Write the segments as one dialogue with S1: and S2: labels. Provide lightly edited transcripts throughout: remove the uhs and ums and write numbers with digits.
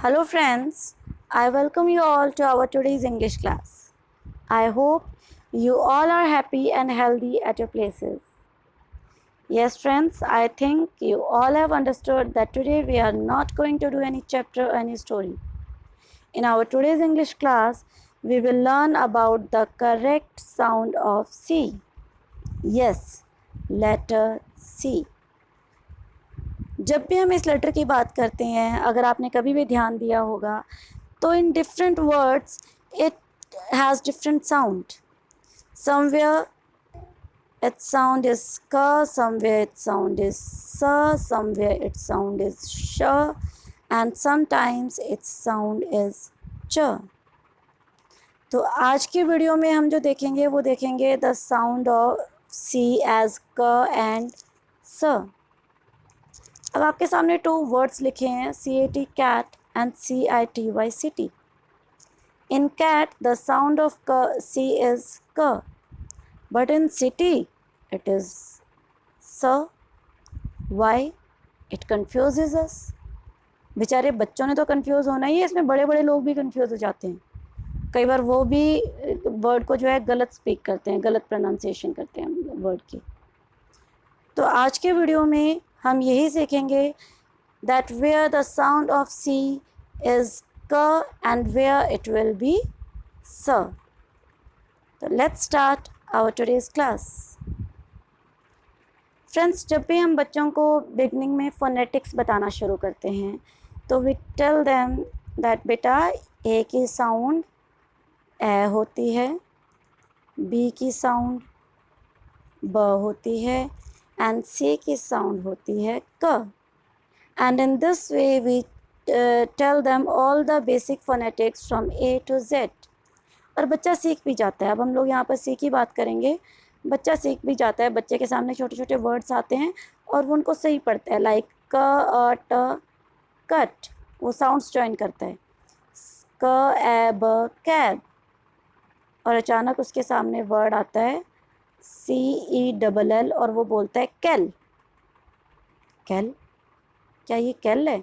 S1: Hello friends, I welcome you all to our today's English class. I hope you all are happy and healthy at your places. Yes friends, I think you all have understood that today we are not going to do any chapter or any story. In our today's English class, we will learn about the correct sound of C. Yes, letter C. जब भी हम इस letter की बात करते हैं, अगर आपने कभी भी ध्यान दिया होगा, तो in different words it has different sound. Somewhere its sound is ka, somewhere its sound is sa, somewhere its sound is sh, and sometimes its sound is ch. तो आज की वीडियो में हम जो देखेंगे वो देखेंगे the sound of C as K and S. अब आपके सामने 2 वर्ड्स लिखे हैं, CAT cat and CITY city. In cat, the sound of C is k, but in city, it is s. Why? It confuses us. बेचारे बच्चों ने तो confuse होना ही है, इसमें बड़े बड़े लोग भी कंफ्यूज हो जाते हैं. कई बार वो भी वर्ड को जो है गलत स्पीक करते हैं, गलत प्रोनाउंसिएशन करते हैं वर्ड की. तो आज के वीडियो में हम यही सीखेंगे that where the sound of C is k and where it will be s. So let's start our today's class. Friends, जब भी हम बच्चों को बिगनिंग में फोनेटिक्स बताना शुरू करते हैं तो we tell them that बेटा A की साउंड ए होती है, B की साउंड ब होती है and C की साउंड होती है क. And in this way we tell them all the basic phonetics from A to Z. और बच्चा सीख भी जाता है. अब हम लोग यहाँ पर सी की बात करेंगे. बच्चा सीख भी जाता है, बच्चे के सामने छोटे छोटे वर्ड्स आते हैं और वो उनको सही पढ़ता है. लाइक क अ ट कट, वो साउंड्स ज्वाइन करता है. क ए ब कैब, और अचानक उसके सामने वर्ड आता है CELL और वो बोलता है कैल. कैल, क्या ये कैल है?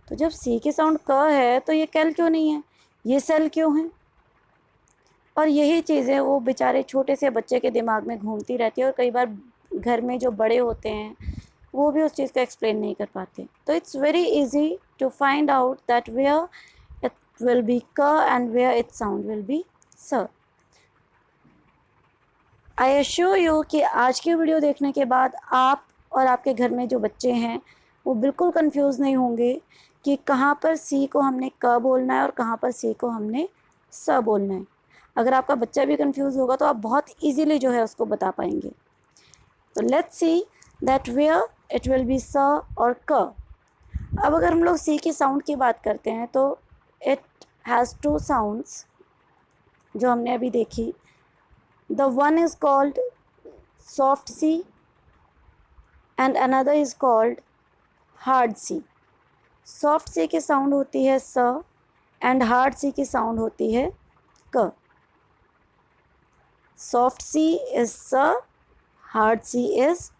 S1: तो जब सी की साउंड क है तो ये कैल क्यों नहीं है, ये सेल क्यों है? और यही चीज़ें वो बेचारे छोटे से बच्चे के दिमाग में घूमती रहती है और कई बार घर में जो बड़े होते हैं वो भी उस चीज़ को एक्सप्लेन नहीं कर पाते. तो it's very easy to find out that where it will be k and where it sound will be s. I assure you कि आज की वीडियो देखने के बाद आप और आपके घर में जो बच्चे हैं वो बिल्कुल कंफ्यूज नहीं होंगे कि कहाँ पर सी को हमने क बोलना है और कहाँ पर सी को हमने स बोलना है. अगर आपका बच्चा भी कंफ्यूज होगा तो आप बहुत इजीली जो है उसको बता पाएंगे. तो let's see that where it will be S और क. अब अगर हम लोग सी की साउंड की बात करते हैं तो इट हैज़ 2 साउंड्स जो हमने अभी देखी. The one is called soft C and another is called hard C. Soft C की साउंड होती है स एंड हार्ड सी की साउंड होती है k. Soft C is s, hard C is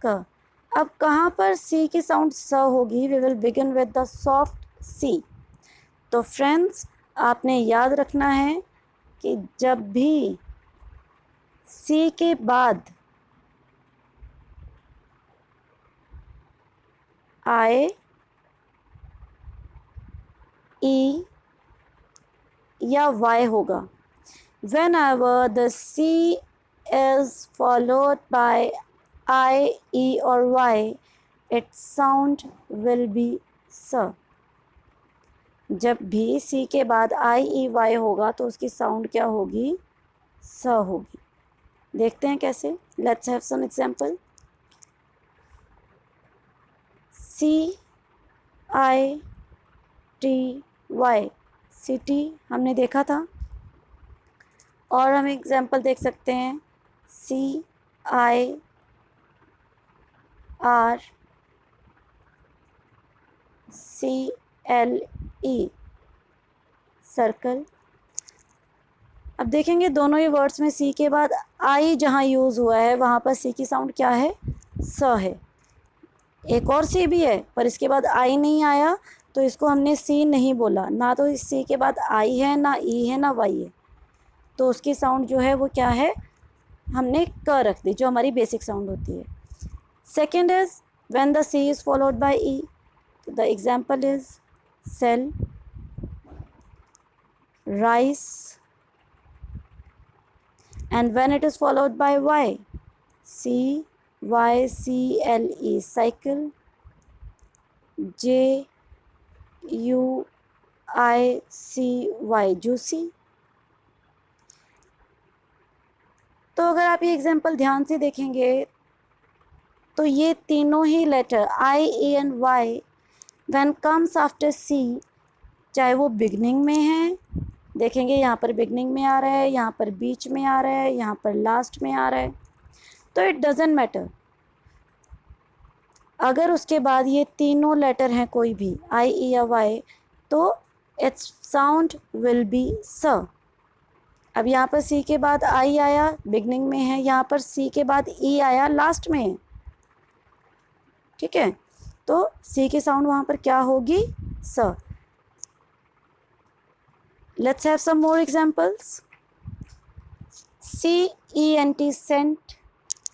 S1: k. अब कहाँ पर सी की साउंड स होगी? We will begin with the soft C. तो फ्रेंड्स, आपने याद रखना है कि जब भी सी के बाद आए ई या वाई होगा, whenever the C is followed by I, E or Y, its sound will be S. जब भी C के बाद I, E, Y होगा तो उसकी साउंड क्या होगी? स होगी. देखते हैं कैसे. Let's have some example. CITY, city हमने देखा था. और हम एग्जाम्पल देख सकते हैं CIRCLE, सर्कल. अब देखेंगे दोनों ही वर्ड्स में सी के बाद आई जहाँ यूज़ हुआ है वहाँ पर सी की साउंड क्या है? स है. एक और सी भी है पर इसके बाद आई नहीं आया तो इसको हमने सी नहीं बोला, ना तो इस सी के बाद आई है, ना ई है, ना वाई है, तो उसकी साउंड जो है वो क्या है, हमने क रख दी, जो हमारी बेसिक साउंड होती है। Second is when the C is followed by E, the example is cell, rice, and when it is followed by y, c y c l e, cycle, j u i c y, juicy। तो अगर आप ये example ध्यान से देखेंगे तो ये तीनों ही letter I A and Y when comes after C, चाहे वो बिगनिंग में है, देखेंगे यहाँ पर बिगनिंग में आ रहा है, यहाँ पर बीच में आ रहा है, यहाँ पर लास्ट में आ रहा है, तो इट डजेंट मैटर। अगर उसके बाद ये तीनों लेटर हैं कोई भी आई ई या वाई, तो इट्स साउंड विल बी स। अब यहाँ पर सी के बाद आई आया बिगनिंग में है, यहाँ पर सी के बाद ई आया लास्ट में है, ठीक है, तो सी की साउंड वहाँ पर क्या होगी, स। Let's have some more examples. C-E-N-T, scent,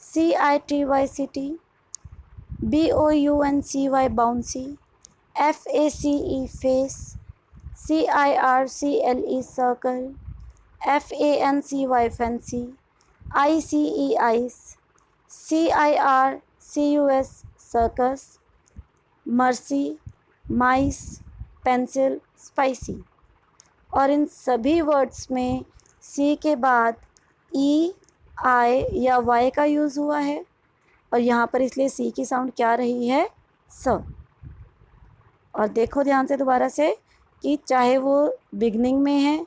S1: C-I-T-Y-C-T, B-O-U-N-C-Y, bouncy, F-A-C-E, face, C-I-R-C-L-E, circle, F-A-N-C-Y, fancy, I-C-E, ice, C-I-R-C-U-S, circus, mercy, mice, pencil, spicy। और इन सभी वर्ड्स में सी के बाद ई, आई या वाई का यूज़ हुआ है, और यहाँ पर इसलिए सी की साउंड क्या रही है, स। और देखो ध्यान से दोबारा से कि चाहे वो बिगनिंग में है,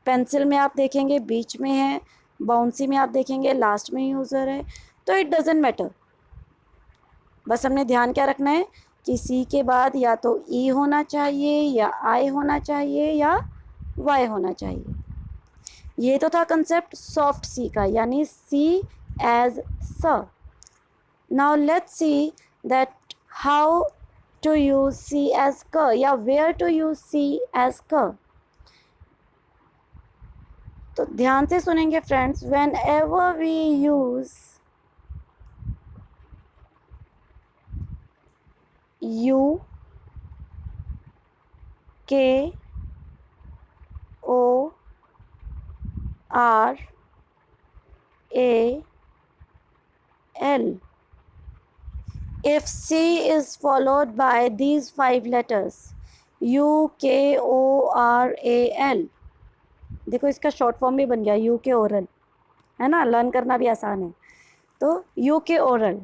S1: पेंसिल में आप देखेंगे बीच में है, बाउंसी में आप देखेंगे लास्ट में यूज़र है, तो इट डजेंट मैटर। बस हमने ध्यान क्या रखना है कि सी के बाद या तो ई होना चाहिए, या आई होना चाहिए, या वाई होना चाहिए। ये तो था कंसेप्ट सॉफ्ट सी का, यानी C as S. Now let's see that how to use C as K, या where to use C as K. तो ध्यान से सुनेंगे friends, whenever we use U, K, O R A L, if C is followed by these 5 letters U K O R A L, देखो इसका short form भी बन गया you के ओरल, है ना, लर्न करना भी आसान है। तो यू के ओरल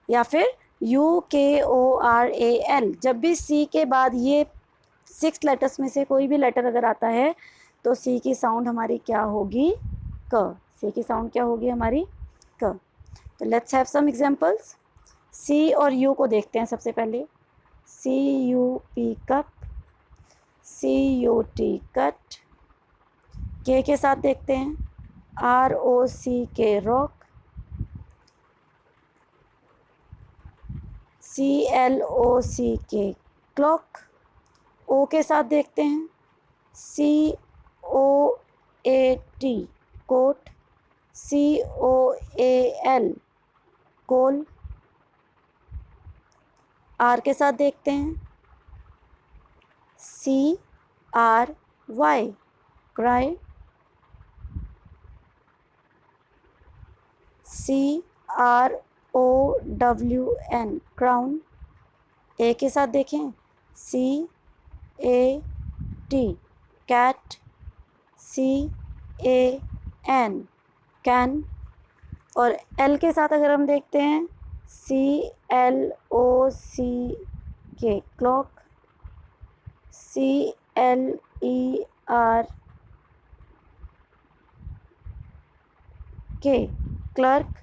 S1: या फिर यू के ओ आर ए एल, जब भी सी के बाद ये 6 लेटर्स में से कोई भी लेटर अगर आता है तो सी की साउंड हमारी क्या होगी, क। सी की साउंड क्या होगी हमारी, क। तो let's have some examples. C और यू को देखते हैं सबसे पहले। C U P cup, C U T cut. के साथ देखते हैं, आर ओ सी के rock, C L O C K clock. ओ के साथ देखते हैं, C O A T coat, C O A L coal. R के साथ देखते हैं, C R Y cry, C R O W N crown. A के साथ देखें, C A T cat, C A N can. और एल के साथ अगर हम देखते हैं, C L O C K clock, C L E R K clerk.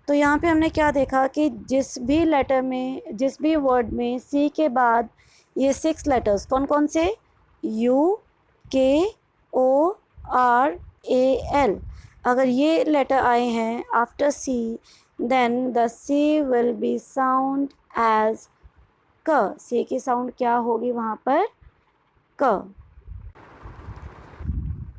S1: तो यहाँ पे हमने क्या देखा कि जिस भी लेटर में, जिस भी वर्ड में सी के बाद ये 6 लेटर्स कौन कौन से, यू के ओ आर ए एल, अगर ये लेटर आए हैं after C, then the C will be sound as K, C की साउंड क्या होगी वहाँ पर? क.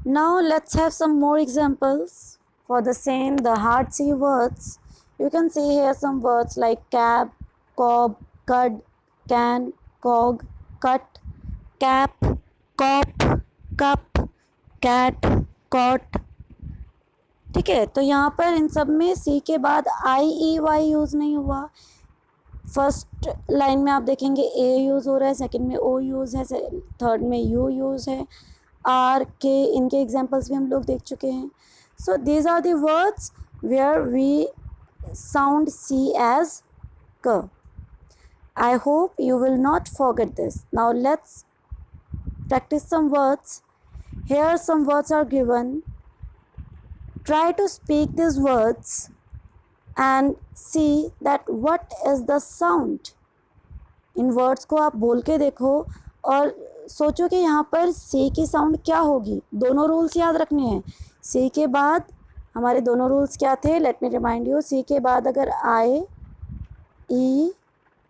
S1: Now let's have some more examples for the same, the hard C words. You can see here some words like cab, cob, cud, can, cog, cut, cap, cop, cup, cat, cot. ठीक है, तो यहाँ पर इन सब में सी के बाद आई E Y use नहीं हुआ. फर्स्ट लाइन में आप देखेंगे ए यूज़ हो रहा है, सेकंड में ओ यूज़ है, थर्ड में यू यूज़ है, आर के, इनके एग्जांपल्स भी हम लोग देख चुके हैं. So these are the words where we sound C as K. I hope you will not forget this. Now let's practice some words. Here some words are given. Try to speak these words and see that what is the sound. In words को आप बोल के देखो और सोचो कि यहाँ पर सी की साउंड क्या होगी. दोनों रूल्स याद रखने हैं. सी के बाद हमारे दोनों रूल्स क्या थे? Let me remind you. C के बाद अगर आई ई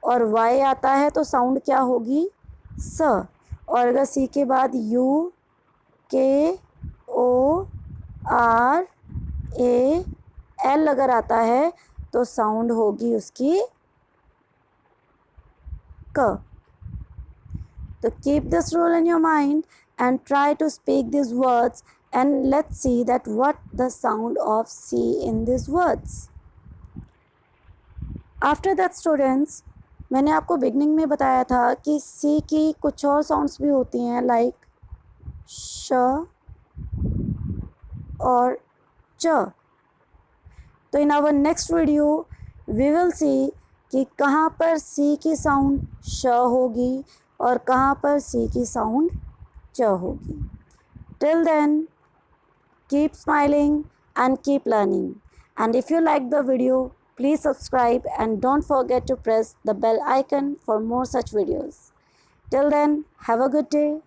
S1: और वाई आता है तो साउंड क्या होगी? स. और अगर सी के बाद यू के ओ आर ए एल अगर आता है तो साउंड होगी उसकी क. तो keep this rule in your mind and try to speak these words and let's see that what the sound of C in these words. After that students, मैंने आपको बिगनिंग में बताया था कि सी की कुछ और साउंड्स भी होती हैं लाइक श और च. तो in our next video we will see कि कहाँ पर सी की साउंड श होगी और कहाँ पर सी की साउंड च होगी. Till then keep smiling and keep learning. And if you like the video, please subscribe and don't forget to press the bell icon for more such videos. Till then, have a good day.